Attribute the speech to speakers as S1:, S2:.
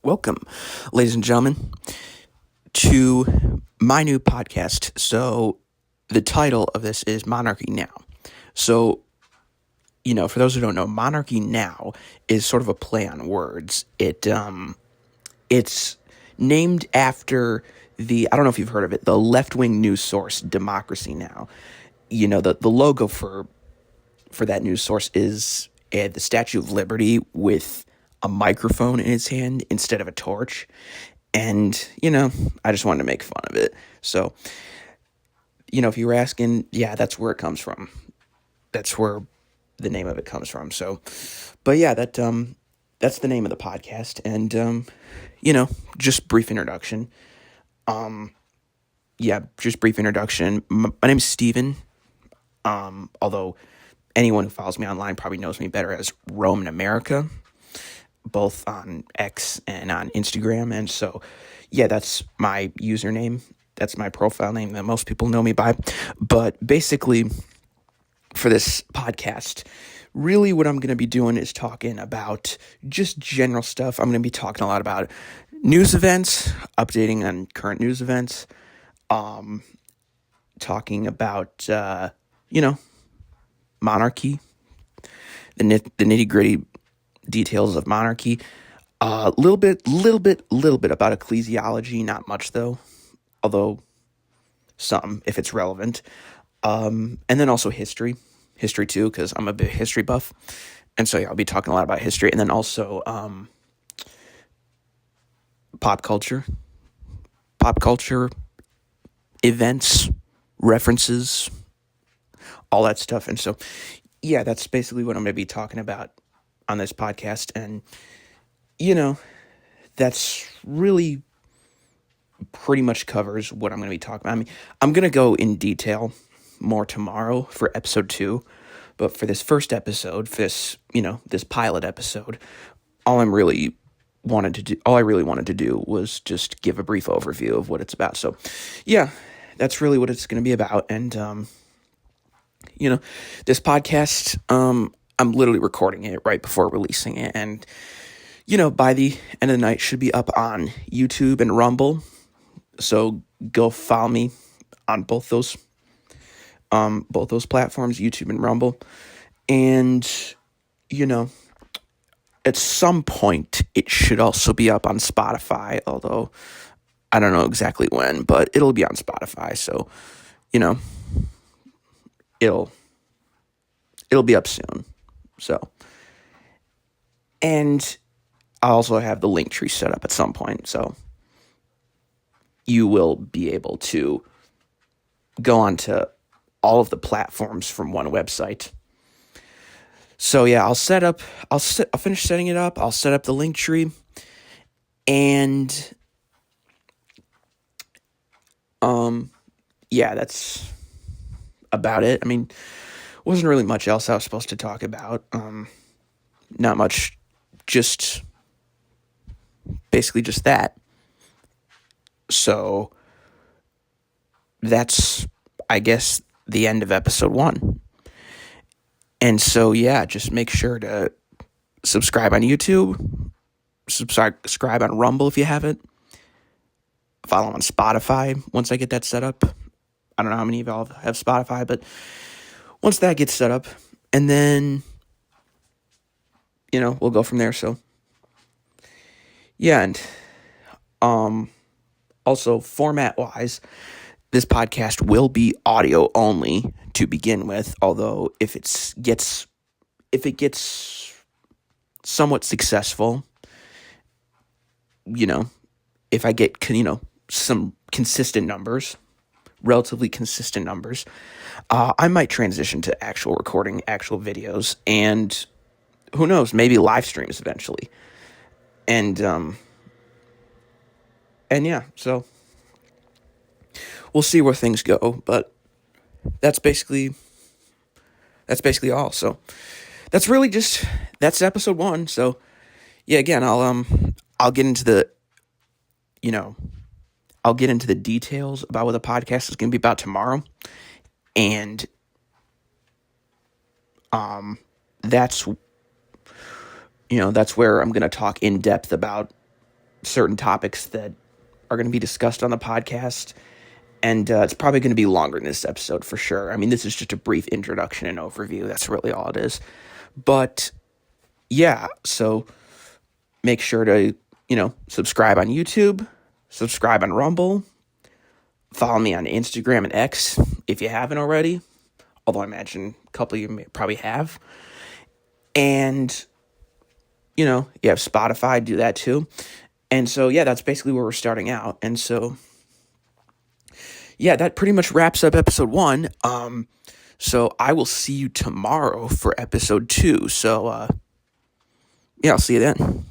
S1: Welcome, ladies and gentlemen, to my new podcast. So, the title of this is Monarchy Now. So, for those who don't know, Monarchy Now is sort of a play on words. It's named after I don't know if you've heard of it, the left-wing news source Democracy Now. The logo for that news source is the Statue of Liberty with a microphone in its hand instead of a torch. And, I just wanted to make fun of it. So, if you were asking, yeah, that's where it comes from. That's where the name of it comes from. So, but yeah, that's the name of the podcast. And, just brief introduction. Just brief introduction. My name's Steven. Although anyone who follows me online probably knows me better as Roman America, both on X and on Instagram. And so, yeah, that's my username. That's my profile name that most people know me by. But basically, for this podcast, really what I'm going to be doing is talking about just general stuff. I'm going to be talking a lot about news events, updating on current news events, talking about, monarchy, the nitty-gritty details of monarchy, a little bit about ecclesiology, not much though, although some if it's relevant, and then also history too, because I'm a big history buff, and so yeah, I'll be talking a lot about history, and then also pop culture events, references, all that stuff. And so, yeah, that's basically what I'm going to be talking about on this podcast. And, that's really pretty much covers what I'm going to be talking about. I mean, I'm going to go in detail more tomorrow for episode 2. But for this first episode, this pilot episode, all I really wanted to do was just give a brief overview of what it's about. So, yeah, that's really what it's going to be about. And, this podcast, I'm literally recording it right before releasing it. And, by the end of the night, should be up on YouTube and Rumble. So go follow me on both those platforms, YouTube and Rumble. And, at some point, it should also be up on Spotify, although I don't know exactly when, but it'll be on Spotify. So, it'll be up soon. So, and I also have the link tree set up at some point. So you will be able to go onto all of the platforms from one website. So yeah, I'll finish setting it up. I'll set up the link tree, and yeah, that's about it. I mean, wasn't really much else I was supposed to talk about. Not much, just basically just that. So that's, I guess, the end of episode 1. And so, yeah, just make sure to subscribe on YouTube, subscribe on Rumble if you haven't, follow on Spotify once I get that set up. I don't know how many of y'all have Spotify, but once that gets set up, and then, we'll go from there. So, yeah, and also format-wise, this podcast will be audio only to begin with, although if it gets somewhat successful, if I get, some consistent numbers, relatively consistent numbers, I might transition to actual recording, actual videos, and who knows, maybe live streams eventually. And yeah, so we'll see where things go, but that's basically all. So that's episode 1. So yeah, again, I'll get into the details about what the podcast is going to be about tomorrow, and that's where I'm going to talk in depth about certain topics that are going to be discussed on the podcast. And it's probably going to be longer than this episode for sure. I mean, this is just a brief introduction and overview. That's really all it is. But yeah, so make sure to, subscribe on YouTube, subscribe on Rumble, follow me on Instagram and X if you haven't already. Although I imagine a couple of you may probably have. And, you have Spotify, do that too. And so, yeah, that's basically where we're starting out. And so, yeah, that pretty much wraps up episode 1. So I will see you tomorrow for episode 2. So, yeah, I'll see you then.